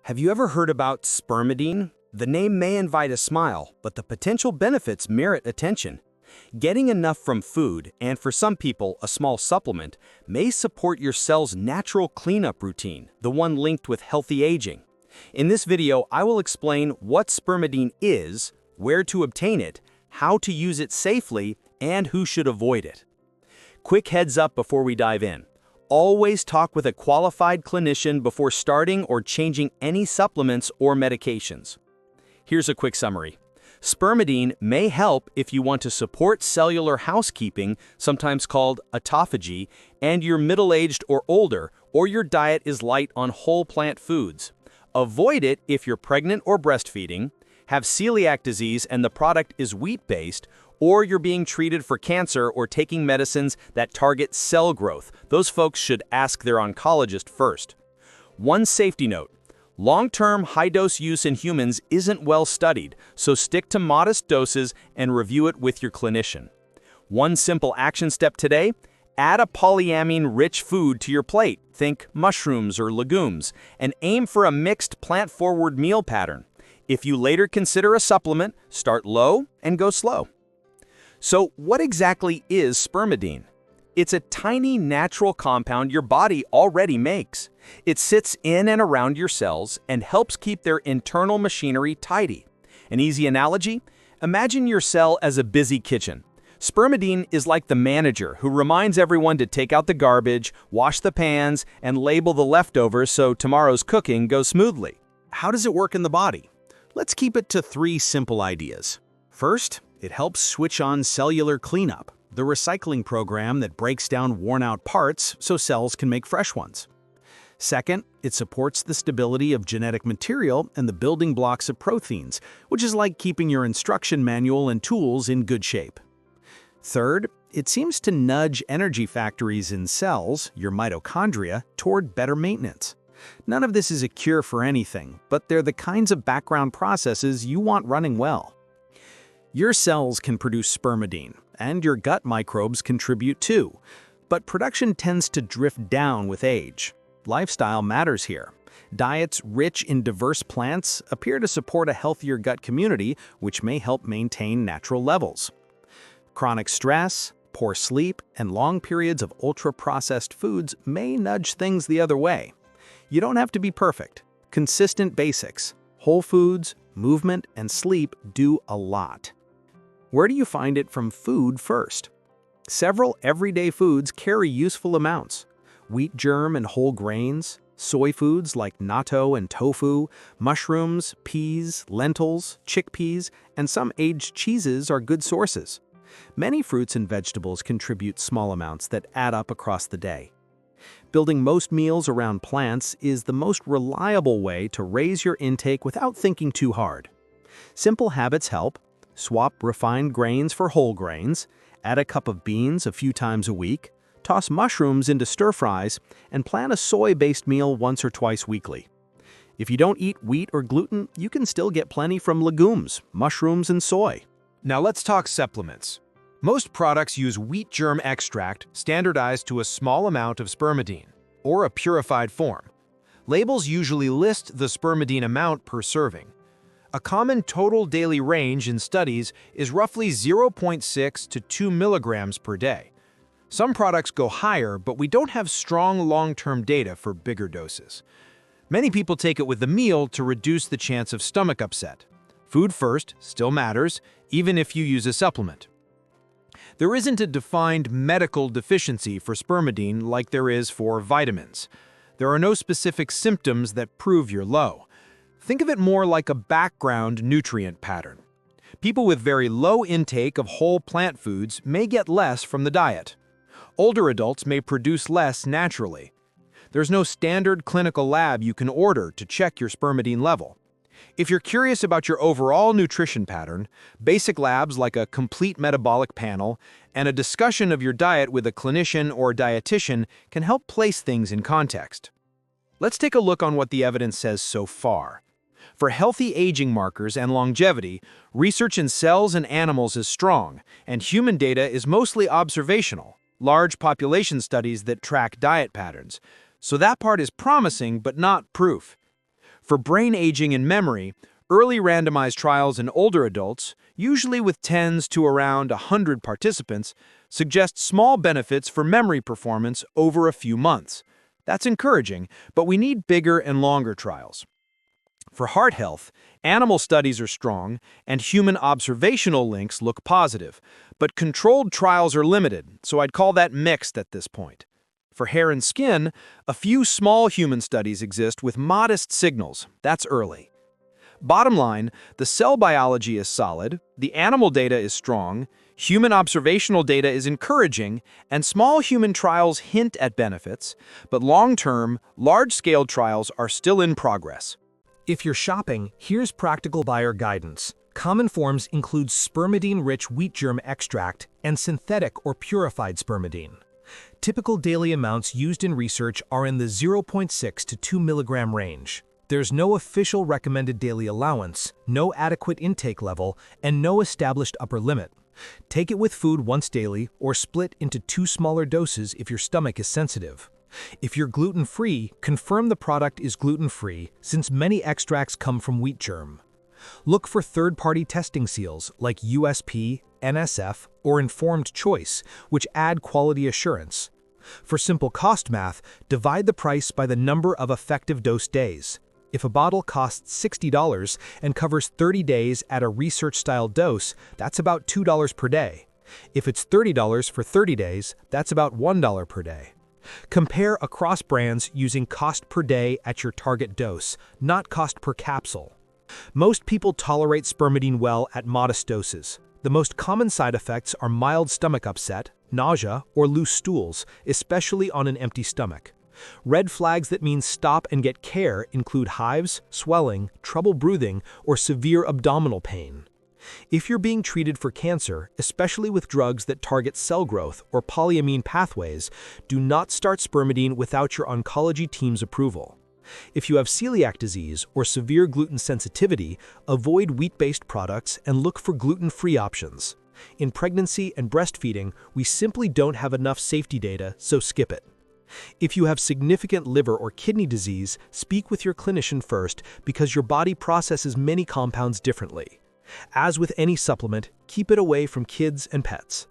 Have you ever heard about spermidine? The name may invite a smile, but the potential benefits merit attention. Getting enough from food, and for some people, a small supplement, may support your cell's natural cleanup routine, the one linked with healthy aging. In this video, I will explain what spermidine is, where to obtain it, how to use it safely, and who should avoid it. Quick heads up before we dive in. Always talk with a qualified clinician before starting or changing any supplements or medications. Here's a quick summary. Spermidine may help if you want to support cellular housekeeping, sometimes called autophagy, and you're middle-aged or older, or your diet is light on whole plant foods. Avoid it if you're pregnant or breastfeeding, have celiac disease and the product is wheat-based, or you're being treated for cancer or taking medicines that target cell growth. Those folks should ask their oncologist first. One safety note. Long-term high-dose use in humans isn't well studied, so stick to modest doses and review it with your clinician. One simple action step today: add a polyamine-rich food to your plate, think mushrooms or legumes, and aim for a mixed plant-forward meal pattern. If you later consider a supplement, start low and go slow. So what exactly is spermidine? It's a tiny natural compound your body already makes. It sits in and around your cells and helps keep their internal machinery tidy. An easy analogy? Imagine your cell as a busy kitchen. Spermidine is like the manager who reminds everyone to take out the garbage, wash the pans, and label the leftovers so tomorrow's cooking goes smoothly. How does it work in the body? Let's keep it to 3 simple ideas. First, it helps switch on cellular cleanup, the recycling program that breaks down worn-out parts so cells can make fresh ones. Second, it supports the stability of genetic material and the building blocks of proteins, which is like keeping your instruction manual and tools in good shape. Third, it seems to nudge energy factories in cells, your mitochondria, toward better maintenance. None of this is a cure for anything, but they're the kinds of background processes you want running well. Your cells can produce spermidine, and your gut microbes contribute too, but production tends to drift down with age. Lifestyle matters here. Diets rich in diverse plants appear to support a healthier gut community, which may help maintain natural levels. Chronic stress, poor sleep, and long periods of ultra-processed foods may nudge things the other way. You don't have to be perfect. Consistent basics, whole foods, movement, and sleep do a lot. Where do you find it from food first? Several everyday foods carry useful amounts. Wheat germ and whole grains, soy foods like natto and tofu, mushrooms, peas, lentils, chickpeas, and some aged cheeses are good sources. Many fruits and vegetables contribute small amounts that add up across the day. Building most meals around plants is the most reliable way to raise your intake without thinking too hard. Simple habits help. Swap refined grains for whole grains, add a cup of beans a few times a week, toss mushrooms into stir-fries, and plan a soy-based meal once or twice weekly. If you don't eat wheat or gluten, you can still get plenty from legumes, mushrooms, and soy. Now let's talk supplements. Most products use wheat germ extract standardized to a small amount of spermidine, or a purified form. Labels usually list the spermidine amount per serving. A common total daily range in studies is roughly 0.6 to 2 milligrams per day. Some products go higher, but we don't have strong long-term data for bigger doses. Many people take it with the meal to reduce the chance of stomach upset. Food first still matters, even if you use a supplement. There isn't a defined medical deficiency for spermidine like there is for vitamins. There are no specific symptoms that prove you're low. Think of it more like a background nutrient pattern. People with very low intake of whole plant foods may get less from the diet. Older adults may produce less naturally. There's no standard clinical lab you can order to check your spermidine level. If you're curious about your overall nutrition pattern, basic labs like a complete metabolic panel and a discussion of your diet with a clinician or dietitian can help place things in context. Let's take a look on what the evidence says so far. For healthy aging markers and longevity, research in cells and animals is strong, and human data is mostly observational, large population studies that track diet patterns. So that part is promising but not proof. For brain aging and memory, early randomized trials in older adults, usually with tens to around 100 participants, suggest small benefits for memory performance over a few months. That's encouraging, but we need bigger and longer trials. For heart health, animal studies are strong and human observational links look positive, but controlled trials are limited, so I'd call that mixed at this point. For hair and skin, a few small human studies exist with modest signals. That's early. Bottom line, the cell biology is solid, the animal data is strong, human observational data is encouraging, and small human trials hint at benefits, but long-term, large-scale trials are still in progress. If you're shopping, here's practical buyer guidance. Common forms include spermidine-rich wheat germ extract and synthetic or purified spermidine. Typical daily amounts used in research are in the 0.6 to 2 milligram range. There's no official recommended daily allowance, no adequate intake level, and no established upper limit. Take it with food once daily or split into 2 smaller doses if your stomach is sensitive. If you're gluten-free, confirm the product is gluten-free since many extracts come from wheat germ. Look for third-party testing seals like USP, NSF, or Informed Choice, which add quality assurance. For simple cost math, divide the price by the number of effective dose days. If a bottle costs $60 and covers 30 days at a research-style dose, that's about $2 per day. If it's $30 for 30 days, that's about $1 per day. Compare across brands using cost per day at your target dose, not cost per capsule. Most people tolerate spermidine well at modest doses. The most common side effects are mild stomach upset, nausea, or loose stools, especially on an empty stomach. Red flags that mean stop and get care include hives, swelling, trouble breathing, or severe abdominal pain. If you're being treated for cancer, especially with drugs that target cell growth or polyamine pathways, do not start spermidine without your oncology team's approval. If you have celiac disease or severe gluten sensitivity, avoid wheat-based products and look for gluten-free options. In pregnancy and breastfeeding, we simply don't have enough safety data, so skip it. If you have significant liver or kidney disease, speak with your clinician first because your body processes many compounds differently. As with any supplement, keep it away from kids and pets.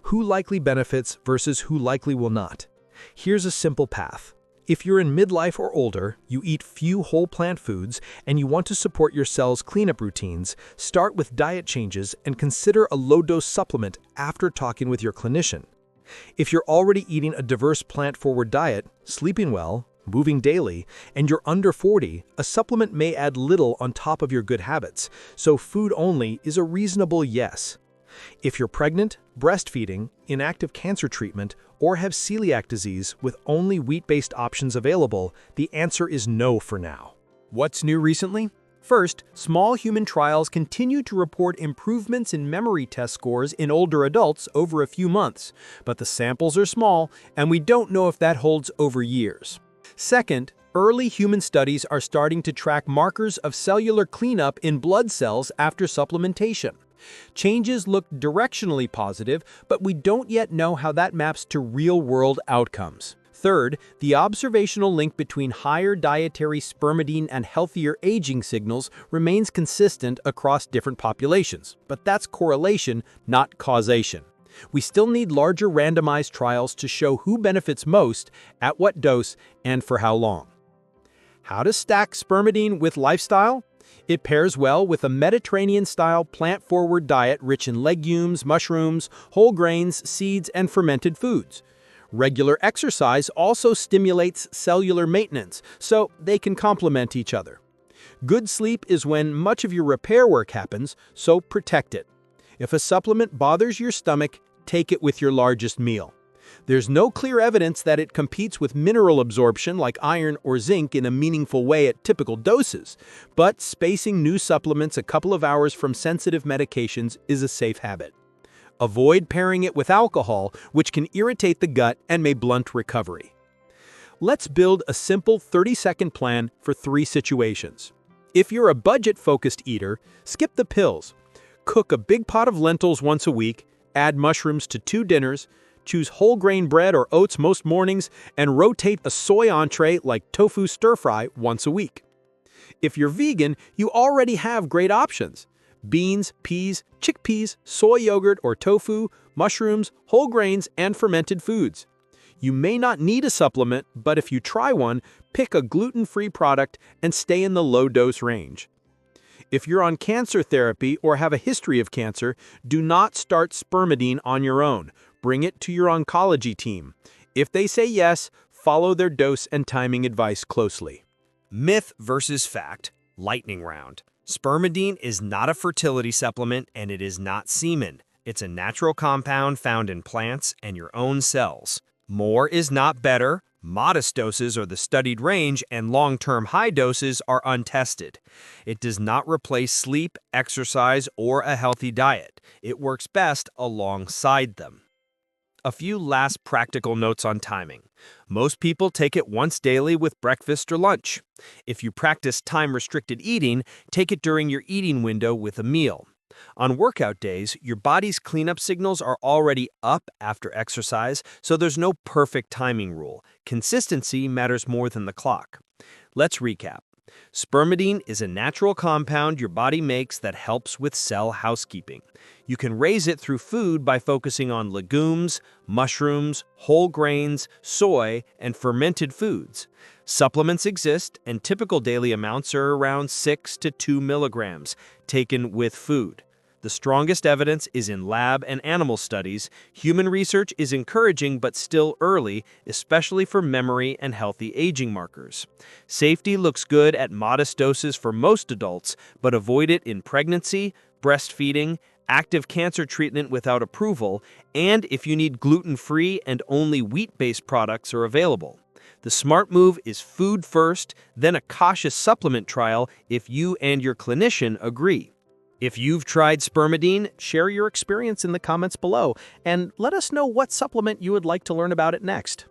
Who likely benefits versus who likely will not? Here's a simple path. If you're in midlife or older, you eat few whole plant foods, and you want to support your cell's cleanup routines, start with diet changes and consider a low-dose supplement after talking with your clinician. If you're already eating a diverse plant-forward diet, sleeping well, moving daily, and you're under 40, a supplement may add little on top of your good habits, so food only is a reasonable yes. If you're pregnant, breastfeeding, in active cancer treatment, or have celiac disease with only wheat-based options available, the answer is no for now. What's new recently? First, small human trials continue to report improvements in memory test scores in older adults over a few months, but the samples are small, and we don't know if that holds over years. Second, early human studies are starting to track markers of cellular cleanup in blood cells after supplementation. Changes look directionally positive, but we don't yet know how that maps to real-world outcomes. Third, the observational link between higher dietary spermidine and healthier aging signals remains consistent across different populations, but that's correlation, not causation. We still need larger randomized trials to show who benefits most, at what dose, and for how long. How to stack spermidine with lifestyle? It pairs well with a Mediterranean-style plant-forward diet rich in legumes, mushrooms, whole grains, seeds, and fermented foods. Regular exercise also stimulates cellular maintenance, so they can complement each other. Good sleep is when much of your repair work happens, so protect it. If a supplement bothers your stomach, take it with your largest meal. There's no clear evidence that it competes with mineral absorption like iron or zinc in a meaningful way at typical doses, but spacing new supplements a couple of hours from sensitive medications is a safe habit. Avoid pairing it with alcohol, which can irritate the gut and may blunt recovery. Let's build a simple 30-second plan for 3 situations. If you're a budget-focused eater, skip the pills. Cook a big pot of lentils once a week, add mushrooms to 2 dinners, choose whole grain bread or oats most mornings, and rotate a soy entree like tofu stir-fry once a week. If you're vegan, you already have great options. Beans, peas, chickpeas, soy yogurt or tofu, mushrooms, whole grains, and fermented foods. You may not need a supplement, but if you try one, pick a gluten-free product and stay in the low-dose range. If you're on cancer therapy or have a history of cancer, do not start Spermidine on your own. Bring it to your oncology team. If they say yes, follow their dose and timing advice closely. Myth versus fact, lightning round. Spermidine is not a fertility supplement and it is not semen. It's a natural compound found in plants and your own cells. More is not better. Modest doses are the studied range and long-term high doses are untested. It does not replace sleep, exercise, or a healthy diet. It works best alongside them. A few last practical notes on timing. Most people take it once daily with breakfast or lunch. If you practice time-restricted eating, take it during your eating window with a meal. On workout days, your body's cleanup signals are already up after exercise, so there's no perfect timing rule. Consistency matters more than the clock. Let's recap. Spermidine is a natural compound your body makes that helps with cell housekeeping. You can raise it through food by focusing on legumes, mushrooms, whole grains, soy, and fermented foods. Supplements exist, and typical daily amounts are around 6 to 2 milligrams, taken with food. The strongest evidence is in lab and animal studies. Human research is encouraging but still early, especially for memory and healthy aging markers. Safety looks good at modest doses for most adults, but avoid it in pregnancy, breastfeeding, active cancer treatment without approval, and if you need gluten-free and only wheat-based products are available. The smart move is food first, then a cautious supplement trial if you and your clinician agree. If you've tried Spermidine, share your experience in the comments below, and let us know what supplement you would like to learn about it next.